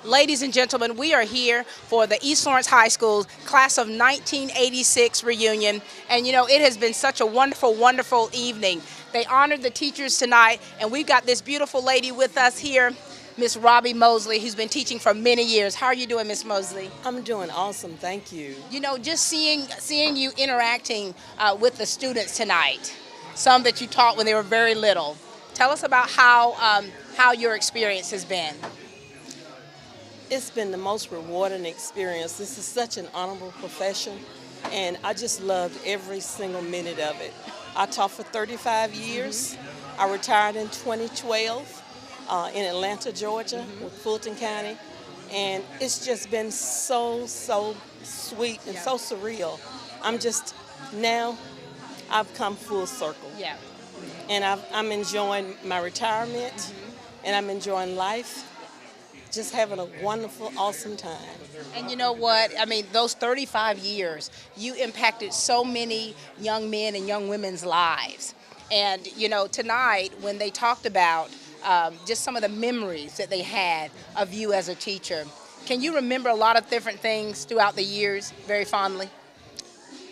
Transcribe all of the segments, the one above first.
Ladies and gentlemen, we are here for the East Lawrence High School class of 1986 reunion. And you know, it has been such a wonderful, wonderful evening. They honored the teachers tonight, and we've got this beautiful lady with us here, Miss Robbie Mosley, who's been teaching for many years. How are you doing, Miss Mosley? I'm doing awesome, thank you. You know, just seeing you interacting with the students tonight, some that you taught when they were very little. Tell us about how your experience has been. It's been the most rewarding experience. This is such an honorable profession, and I just loved every single minute of it. I taught for 35 years. I retired in 2012 in Atlanta, Georgia, with Fulton County, and it's just been so sweet and so surreal. Now I've come full circle. Yeah. And I'm enjoying my retirement, and I'm enjoying life. Just having a wonderful, awesome time. And you know what? I mean, those 35 years, you impacted so many young men and young women's lives. And, you know, tonight, when they talked about just some of the memories that they had of you as a teacher, can you remember a lot of different things throughout the years very fondly?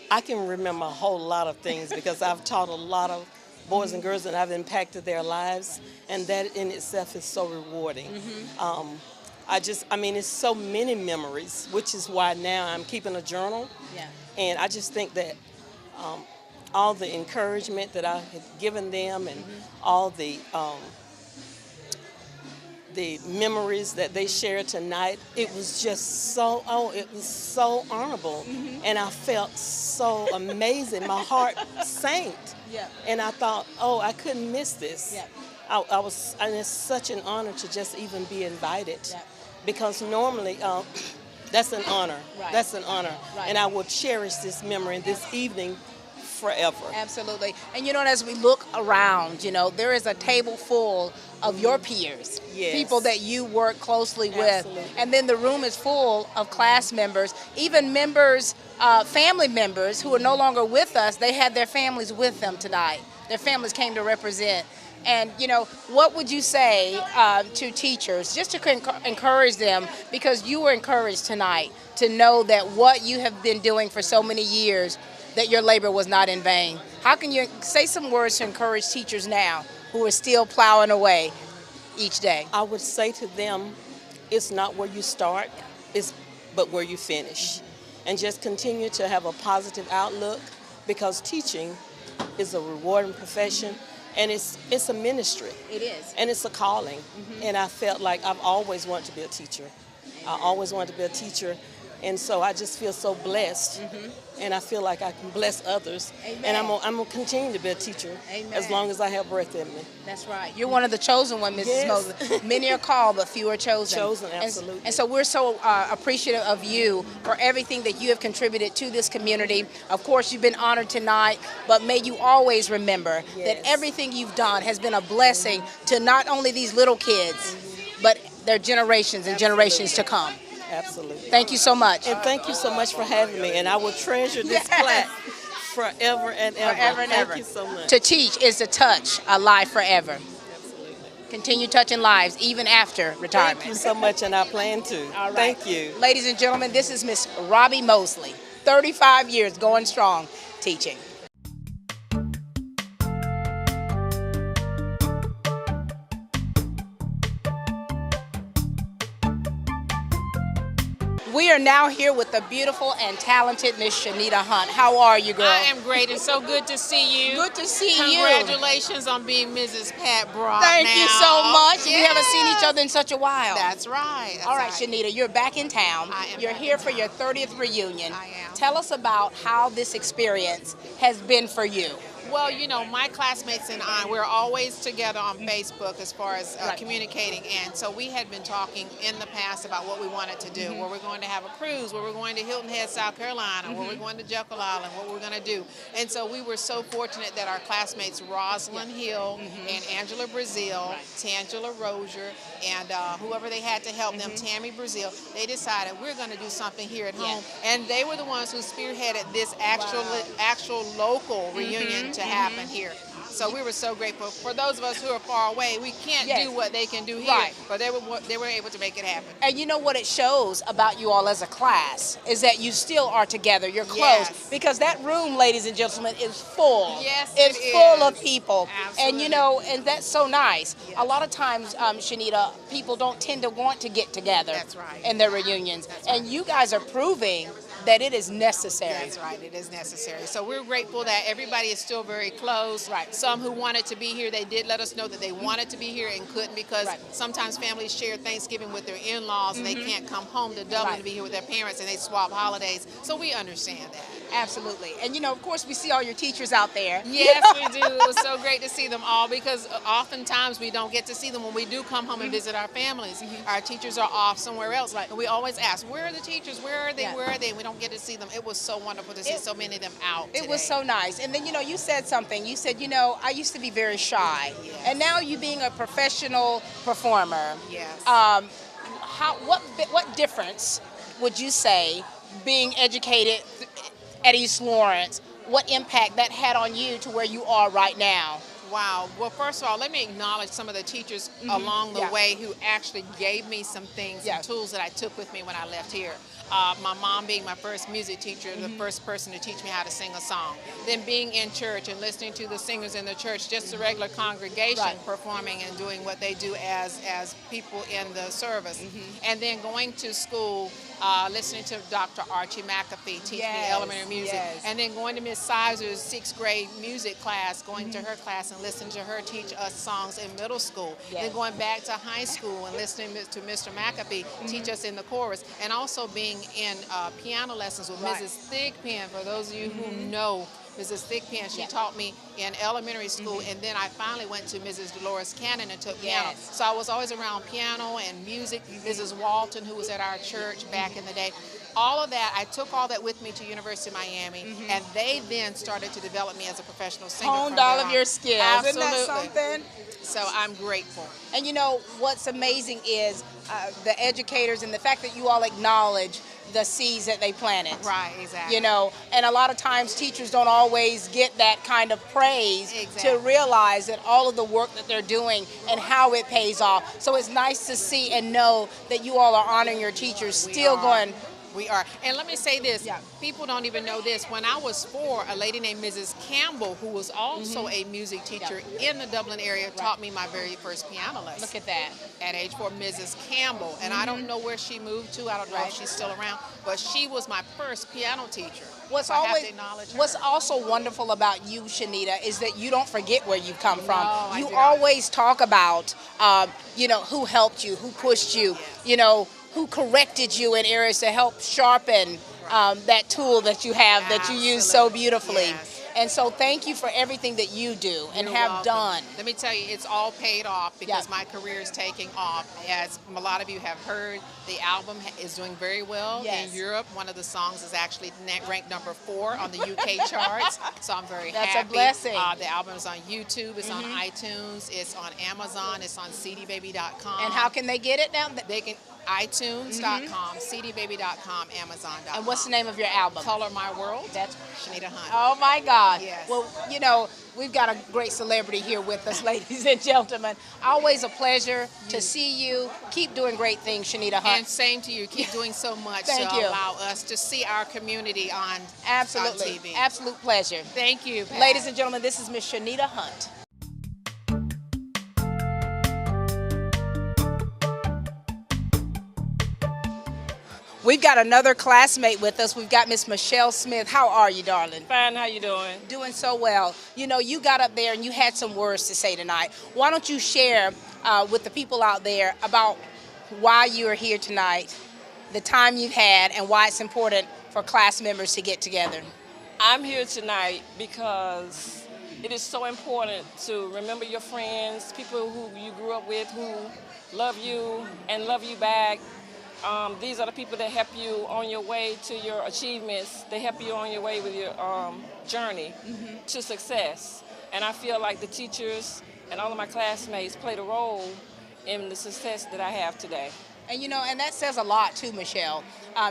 I can remember a whole lot of things because I've taught a lot of boys and girls and I've impacted their lives, and that in itself is so rewarding. It's so many memories, which is why now I'm keeping a journal. Yeah. And I just think that all the encouragement that I have given them and all the memories that they shared tonight, it was just it was so honorable. And I felt so amazing. My heart sank. Yeah. And I thought, I couldn't miss this. Yeah. And it's such an honor to just even be invited. Yeah. Because normally, that's an honor. Right. That's an honor. Right. And I will cherish this memory and this evening forever. Absolutely. And you know, as we look around, you know, there is a table full of your peers, Yes. people that you work closely with. Absolutely. And then the room is full of class members, even members, family members who are no longer with us. They had their families with them tonight. Their families came to represent. And, you know, what would you say to teachers, just to encourage them, because you were encouraged tonight to know that what you have been doing for so many years, that your labor was not in vain? How can you say some words to encourage teachers now who are still plowing away each day? I would say to them, it's not where you start, but where you finish. And just continue to have a positive outlook, because teaching is a rewarding profession, and it's a ministry. It is. And it's a calling. And I felt like I've always wanted to be a teacher. I always wanted to be a teacher. And so I just feel so blessed, and I feel like I can bless others. Amen. And I'm gonna continue to be a teacher. Amen. As long as I have breath in me. That's right. You're one of the chosen ones, Mrs. Yes. Mosley. Many are called, but few are chosen. Chosen, absolutely. And so we're so appreciative of you for everything that you have contributed to this community. Of course, you've been honored tonight, but may you always remember that everything you've done has been a blessing to not only these little kids, but their generations and generations to come. Absolutely. Thank you so much. And thank you so much for having me. And I will treasure this plaque forever and ever. Forever and ever. Thank you so much. To teach is to touch a life forever. Absolutely. Continue touching lives even after retirement. Thank you so much, and I plan to. All right. Thank you. Ladies and gentlemen, this is Miss Robbie Mosley, 35 years going strong teaching. We are now here with the beautiful and talented Miss Shanita Hunt. How are you, girl? I am great. It's so good to see you. Good to see you. Congratulations on being Mrs. Pat Brock. Thank now. you so much. We haven't seen each Yes. other in such a while. That's right. That's All right, Shanita, you're back in town. I am You're back here in for your town. 30th reunion. I am. Tell us about how this experience has been for you. Well, you know, my classmates and I, we're always together on Facebook as far as Right. communicating. And so we had been talking in the past about what we wanted to do, where we're going to have a cruise, where we're going to Hilton Head, South Carolina, where we're going to Jekyll Island, what we're going to do. And so we were so fortunate that our classmates, Rosalyn Hill and Angela Brazil, Tangela Rozier, and whoever they had to help them, Tammy Brazil, they decided we're going to do something here at home. And they were the ones who spearheaded this actual local reunion to happen here. So we were so grateful. For those of us who are far away, we can't Yes. do what they can do here, Right. but they were able to make it happen. And you know what it shows about you all as a class is that you still are together. You're close. Yes. Because that room, ladies and gentlemen, is full. Yes, it's it full is. of people. Absolutely. And you know, and that's so nice. Yes. A lot of times, Shanita, people don't tend to want to get together. That's right. In their reunions. That's and right. you guys are proving that it is necessary. That's right, it is necessary. So we're grateful that everybody is still very close. Right. Some who wanted to be here, they did let us know that they wanted to be here and couldn't because Right. sometimes families share Thanksgiving with their in-laws and they can't come home to Dublin Right. to be here with their parents and they swap holidays. So we understand that. Absolutely. And you know, of course, we see all your teachers out there. Yes, we do. It was so great to see them all because oftentimes we don't get to see them when we do come home and visit our families. Our teachers are off somewhere else. Right. And we always ask, where are the teachers? Where are they? Yeah. Where are they? And we don't get to see them. It was so wonderful to see so many of them out It was today. so nice. And then, you know, you said something. You said, you know, I used to be very shy. Yes. And now you being a professional performer. Yes. What difference would you say being educated at East Lawrence, what impact that had on you to where you are right now? Wow. Well, first of all, let me acknowledge some of the teachers along the Yeah. way who actually gave me some things, Yeah. some tools that I took with me when I left here. My mom being my first music teacher, the first person to teach me how to sing a song. Then being in church and listening to the singers in the church, just the regular congregation Right. performing and doing what they do as people in the service. And then going to school, listening to Dr. Archie McAfee teach me Yes, elementary music. yes. And then going to Miss Sizer's 6th grade music class, going to her class and listening to her teach us songs in middle school. Yes. Then going back to high school and listening to Mr. McAfee teach us in the chorus. And also being in piano lessons with Right. Mrs. Thigpen. For those of you who know Mrs. Thigpen, she Yeah. taught me in elementary school, and then I finally went to Mrs. Dolores Cannon and took piano. Yes. So I was always around piano and music. Mrs. Walton, who was at our church back in the day. All of that, I took all that with me to University of Miami, and they then started to develop me as a professional singer. Honed from all there of on. your skills. Absolutely. Isn't that something? So I'm grateful. And you know, what's amazing is the educators and the fact that you all acknowledge the seeds that they planted. Right, exactly. You know, and a lot of times teachers don't always get that kind of praise Exactly. to realize that all of the work that they're doing and how it pays off. So it's nice to see and know that you all are honoring your teachers, We still are. going. We are. And let me say this. Yeah. People don't even know this. When I was 4, a lady named Mrs. Campbell, who was also a music teacher in the Dublin area, taught me my very first piano lesson. Look at that. At age 4, Mrs. Campbell. And I don't know where she moved to. I don't know Right. if she's still around. But she was my first piano teacher. What's So I have always to acknowledge her. what's also wonderful about you, Shanita, is that you don't forget where you've come from. I You do not. always talk about, you know, who helped you, who pushed you, you know, who corrected you in areas to help sharpen that tool that you have that you use so Absolutely. beautifully. Yes. And so thank you for everything that you do and You're have welcome. done. Let me tell you, it's all paid off because Yeah. my career is taking off. As a lot of you have heard, the album is doing very well Yes. in Europe. One of the songs is actually ranked number 4 on the UK charts, so I'm very That's a happy. blessing. The album is on YouTube, it's on iTunes, it's on Amazon, it's on cdbaby.com. And how can they get it now? They can iTunes.com, cdbaby.com, Amazon.com. And what's the name of your album? Color My World. That's Shanita Hunt. Oh my God. Yes. Well, you know, we've got a great celebrity here with us, ladies and gentlemen. Always a pleasure to see you. Keep doing great things, Shanita Hunt. And same to you. Keep doing so much Thank to you. allow us to see our community on Absolutely. on TV. Absolute pleasure. Thank you, Pat. Ladies and gentlemen, this is Miss Shanita Hunt. We've got another classmate with us. We've got Miss Michelle Smith. How are you, darling? Fine, how you doing? Doing so well. You know, you got up there and you had some words to say tonight. Why don't you share with the people out there about why you are here tonight, the time you've had, and why it's important for class members to get together? I'm here tonight because it is so important to remember your friends, people who you grew up with, who love you and love you back. These are the people that help you on your way to your achievements. They help you on your way with your journey to success. And I feel like the teachers and all of my classmates played a role in the success that I have today. And you know, and that says a lot too, Michelle,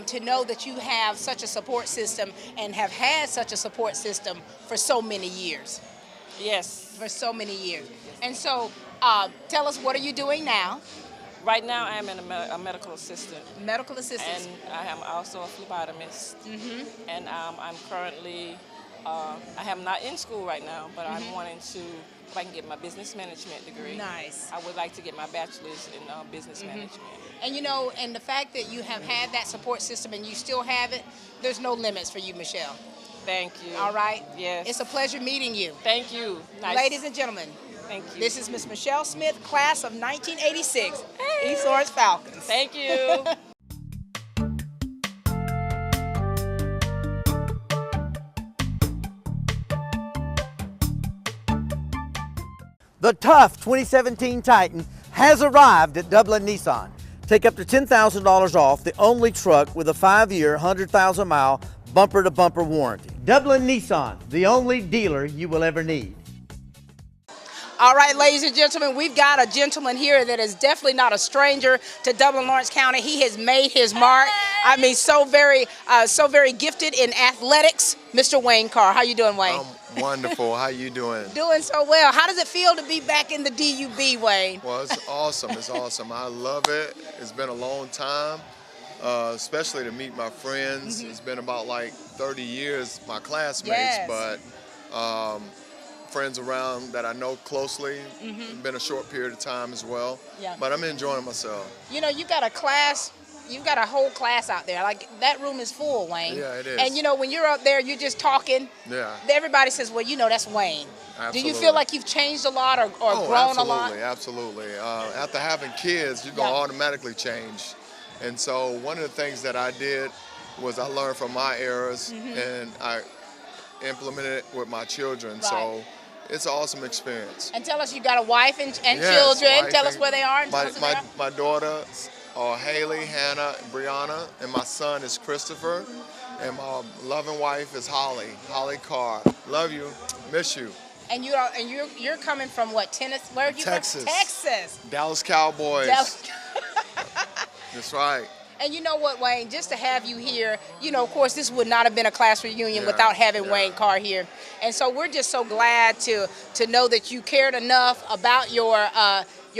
to know that you have such a support system and have had such a support system for so many years. Yes. for so many years. And so, tell us, what are you doing now? Right now, I am a medical assistant. Medical assistant. And I am also a phlebotomist. And I'm currently, I am not in school right now, but I'm wanting to, if I can get my business management degree. Nice. I would like to get my bachelor's in business management. And you know, and the fact that you have had that support system and you still have it, there's no limits for you, Michelle. Thank you. All right? Yes. It's a pleasure meeting you. Thank you. Nice. Ladies and gentlemen, Thank you. this is Miss Michelle Smith, class of 1986, East Orange Falcons. Thank you. The tough 2017 Titan has arrived at Dublin Nissan. Take up to $10,000 off the only truck with a 5-year, 100,000-mile bumper-to-bumper warranty. Dublin Nissan, the only dealer you will ever need. All right, ladies and gentlemen, we've got a gentleman here that is definitely not a stranger to Dublin Lawrence County. He has made his mark. I mean, so very gifted in athletics. Mr. Wayne Carr, how you doing, Wayne? I'm wonderful. How you doing? Doing so well. How does it feel to be back in the DUB, Wayne? Well, it's awesome. It's awesome. I love it. It's been a long time, especially to meet my friends. It's been about like 30 years, my classmates, Yes. but friends around that I know closely. It's been a short period of time as well. Yeah. But I'm enjoying myself. You know, you got a class. You've got a whole class out there. Like, that room is full, Wayne. Yeah, it is. And, you know, when you're up there, you're just talking. Yeah. Everybody says, well, you know, that's Wayne. Absolutely. Do you feel like you've changed a lot or grown a lot? Absolutely. After having kids, you're going to automatically change. And so one of the things that I did was I learned from my errors and I implemented it with my children. Right. So it's an awesome experience. And tell us, you got a wife and Yes, children. wife Tell us and- where they are. And tell us where they are. My daughters are Haley, Hannah, and Brianna, and my son is Christopher, and my loving wife is Holly Carr. Love you, miss you. And you're coming from what, Tennessee? Where are you Texas. from? Texas. Dallas Cowboys. Dallas. That's right. And you know what, Wayne, just to have you here, you know, of course, this would not have been a class reunion without having Wayne Carr here. And so we're just so glad to know that you cared enough about your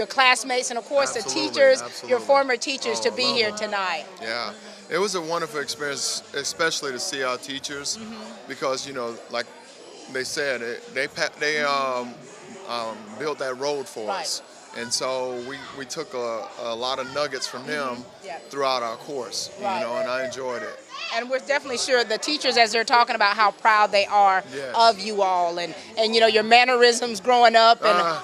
classmates and, of course, the teachers, your former teachers, to be here tonight. Yeah. It was a wonderful experience, especially to see our teachers, because, you know, like they said, they built that road for us. And so we took a lot of nuggets from them throughout our course, you know, and I enjoyed it. And we're definitely sure the teachers, as they're talking about how proud they are of you all, and you know, your mannerisms growing up, and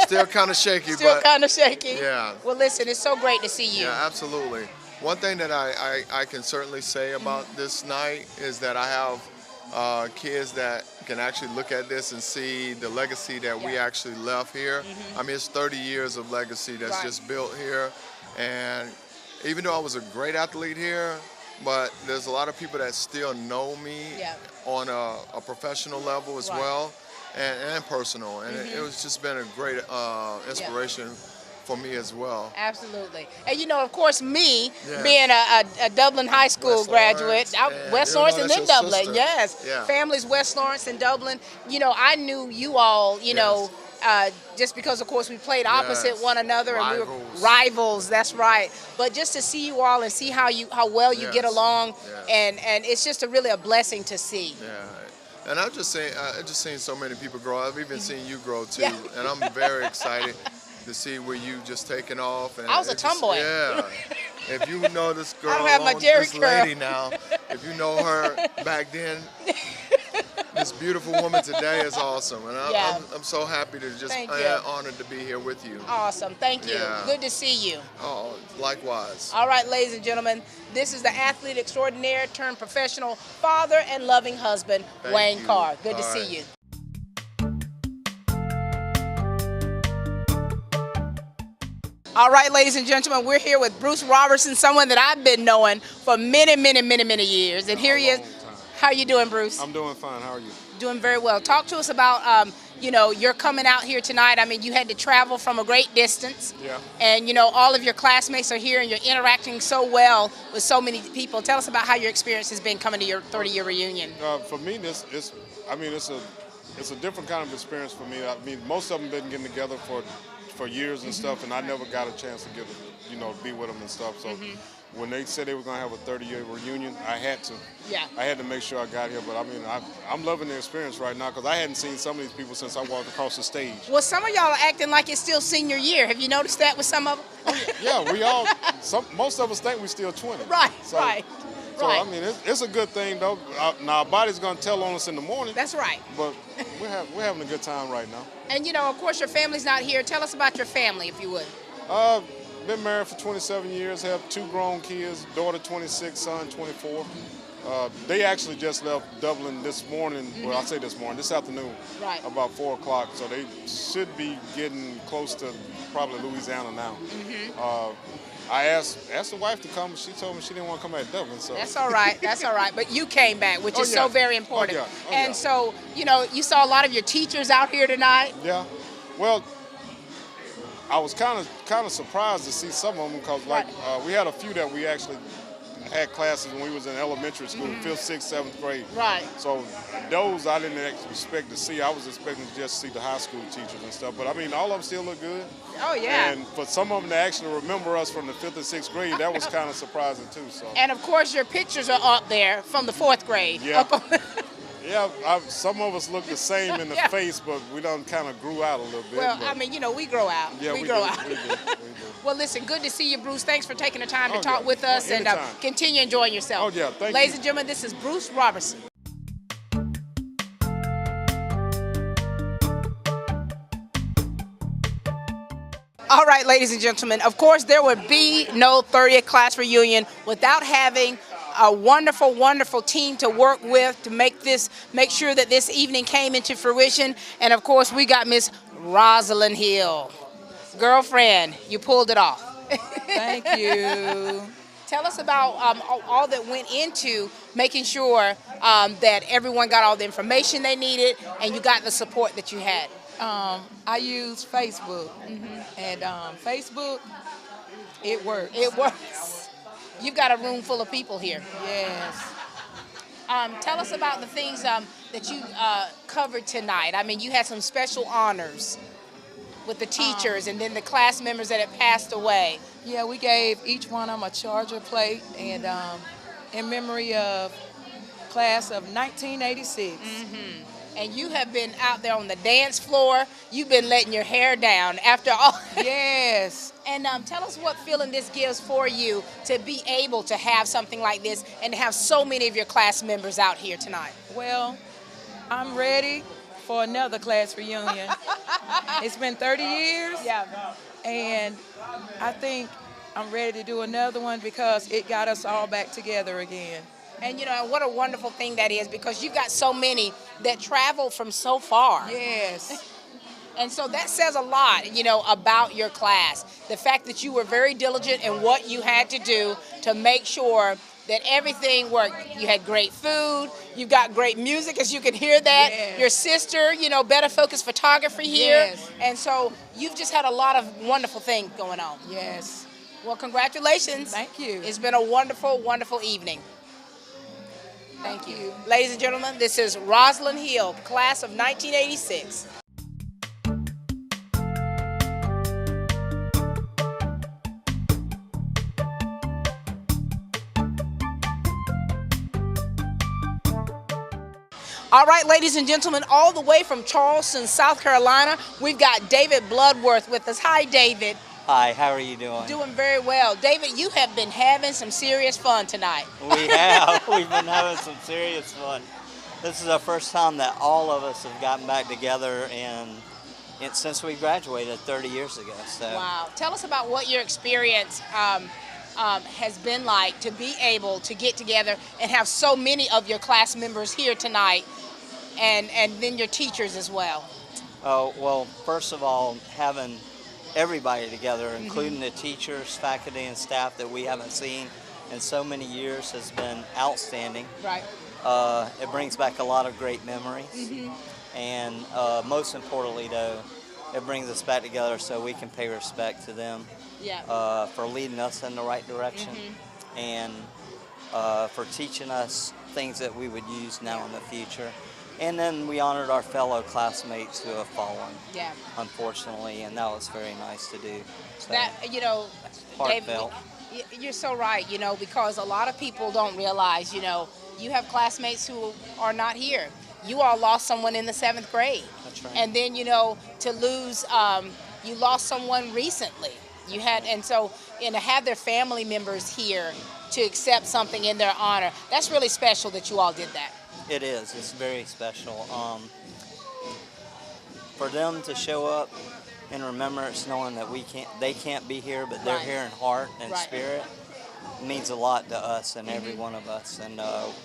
still kind of shaky, still kind of shaky. Yeah. Well, listen, it's so great to see you. Yeah, absolutely. One thing that I can certainly say about this night is that I have kids that can actually look at this and see the legacy that we actually left here. I mean, it's 30 years of legacy that's just built here. And even though I was a great athlete here, but there's a lot of people that still know me on a professional level as well, and personal. And it was just been a great inspiration for me as well. Absolutely. And you know, of course, me being a Dublin High School graduate, West Lawrence and then Dublin, families West Lawrence and Dublin, you know, I knew you all, you know, just because, of course, we played opposite one another and we were rivals. That's right. But just to see you all and see how well you get along, and it's just really a blessing to see. Yeah. And I just seen so many people grow. I've even seen you grow too, and I'm very excited to see where you just taking off. And I was a tomboy. If you know this girl, I don't have my Jerry this lady now, if you know her back then, this beautiful woman today is awesome. And I'm so happy to just, honored to be here with you. Awesome. Thank you. Yeah. Good to see you. Oh, likewise. All right, ladies and gentlemen, this is the athlete extraordinaire turned professional father and loving husband, Wayne Carr. Good to see you. All right, ladies and gentlemen, we're here with Bruce Robertson, someone that I've been knowing for many years. And here he is. How are you doing, Bruce? I'm doing fine. How are you? Doing very well. Talk to us about, you know, you're coming out here tonight. I mean, you had to travel from a great distance. Yeah. And, you know, all of your classmates are here and you're interacting so well with so many people. Tell us about how your experience has been coming to your 30-year reunion. For me, it's it's a different kind of experience for me. I mean, most of them been getting together for years and stuff, and I never got a chance to be with them and stuff. So when they said they were going to have a 30-year reunion, I had to. Yeah. I had to make sure I got here. But I mean, I'm loving the experience right now because I hadn't seen some of these people since I walked across the stage. Well, some of y'all are acting like it's still senior year. Have you noticed that with some of them? Yeah, we all. Most of us think we're still 20. Right. So, Right. So I mean, it's a good thing though. Now our body's gonna tell on us in the morning. That's right. But we're having a good time right now. And of course, your family's not here. Tell us about your family, if you would. Been married for 27 years. Have 2 grown kids. Daughter 26, son 24. They actually just left Dublin this morning. Well, I say this morning, this afternoon. Right. About 4 o'clock. So they should be getting close to probably Louisiana now. I asked the wife to come. She told me she didn't want to come back to Dublin. So That's all right. That's all right. But you came back, which is so very important. And so, you saw a lot of your teachers out here tonight. Yeah. Well, I was kind of surprised to see some of them because we had a few that we actually had classes when we was in elementary school, 5th, 6th, 7th grade. Right. So those I didn't expect to see. I was expecting to just see the high school teachers and stuff. But I mean, all of them still look good. Oh yeah. And for some of them to actually remember us from the 5th and 6th grade, that was kind of surprising too. So. And of course, your pictures are up there from the 4th grade. Yeah. Yeah, some of us look the same in the face, but we done kind of grew out a little bit. Well, I mean, we grow out. Yeah, we grow do. out. We do. Well, listen, good to see you, Bruce. Thanks for taking the time to Oh, talk yeah. with us and Anytime. continue enjoying yourself. Oh, yeah, thank Ladies you. and gentlemen, this is Bruce Robertson. All right, ladies and gentlemen, of course, there would be no 30th class reunion without having a wonderful, wonderful team to work with to make sure that this evening came into fruition. And of course, we got Miss Rosalyn Hill. Girlfriend, you pulled it off. Thank you. Tell us about all that went into making sure that everyone got all the information they needed and you got the support that you had. I use Facebook, and Facebook, it works. It works. You've got a room full of people here. Yes. Tell us about the things that you covered tonight. I mean, you had some special honors with the teachers and then the class members that had passed away. Yeah, we gave each one of them a charger plate, and in memory of class of 1986. And you have been out there on the dance floor. You've been letting your hair down after all. Yes. And tell us what feeling this gives for you to be able to have something like this and to have so many of your class members out here tonight. Well, I'm ready for another class reunion. It's been 30 years. Yeah. And I think I'm ready to do another one because it got us all back together again. And what a wonderful thing that is, because you've got so many that travel from so far. Yes. And so that says a lot, about your class. The fact that you were very diligent in what you had to do to make sure that everything worked. You had great food. You've got great music, as you can hear that. Yes. Your sister, Better Focus Photography here. Yes. And so you've just had a lot of wonderful things going on. Yes. Well, congratulations. Thank you. It's been a wonderful, wonderful evening. Thank you. Ladies and gentlemen, this is Rosalyn Hill, class of 1986. All right, ladies and gentlemen, all the way from Charleston, South Carolina, we've got David Bloodworth with us. Hi, David. Hi, how are you doing? Doing very well. David, you have been having some serious fun tonight. We have. We've been having some serious fun. This is the first time that all of us have gotten back together since we graduated 30 years ago. So. Wow. Tell us about what your experience has been like to be able to get together and have so many of your class members here tonight and then your teachers as well. Oh, well, first of all, having everybody together, including the teachers, faculty, and staff that we haven't seen in so many years has been outstanding. Right. It brings back a lot of great memories. And most importantly, though, it brings us back together so we can pay respect to them for leading us in the right direction and for teaching us things that we would use now in the future. And then we honored our fellow classmates who have fallen, Yeah. unfortunately, and that was very nice to do. So, That, you know, David, heartfelt. you're so right, you know, because a lot of people don't realize, you know, you have classmates who are not here. You all lost someone in the 7th grade. That's right. And then, you know, to lose, you lost someone recently. You had, and so, and to have their family members here to accept something in their honor, that's really special that you all did that. It is. It's very special. For them to show up in remembrance, knowing that they can't be here, but they're Right. here in heart and Right. spirit, means a lot to us and every one of us, and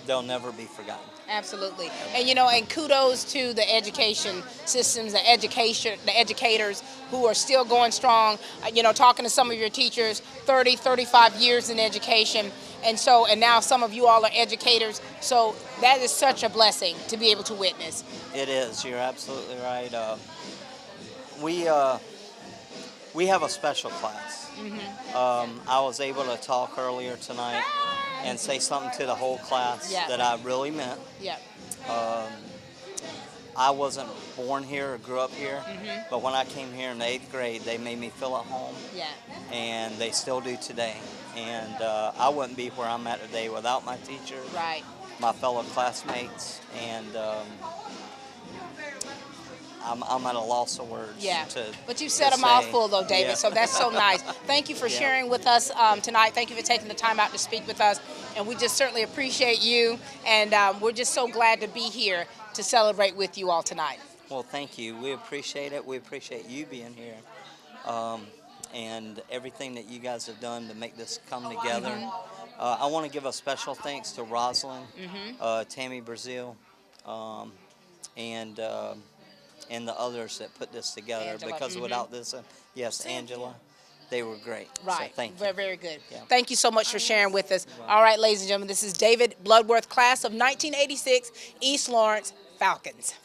they'll never be forgotten. Absolutely. And you know, and kudos to the education systems, the educators who are still going strong. You know, talking to some of your teachers, 30, 35 years in education. And so, and now some of you all are educators. So that is such a blessing to be able to witness. It is. You're absolutely right. We have a special class. I was able to talk earlier tonight and say something to the whole class Yeah. that I really meant. Yeah. I wasn't born here or grew up here, but when I came here in the 8th grade, they made me feel at home, Yeah. and they still do today. And I wouldn't be where I'm at today without my teachers, Right. my fellow classmates, and I'm at a loss of words. Yeah, but you said to a mouthful though, say. David, Yeah. so that's so nice. Thank you for Yeah. sharing with us tonight. Thank you for taking the time out to speak with us, and we just certainly appreciate you, and we're just so glad to be here to celebrate with you all tonight. Well, thank you. We appreciate it. We appreciate you being here, and everything that you guys have done to make this come together. I want to give a special thanks to Rosalyn, Tammy Brazil, and the others that put this together. Angela. Because without this, yes, Angela, they were great. Right. So thank you. Very, very good. Yeah. Thank you so much for sharing with us. All right, ladies and gentlemen, this is David Bloodworth, class of 1986, East Lawrence Falcons.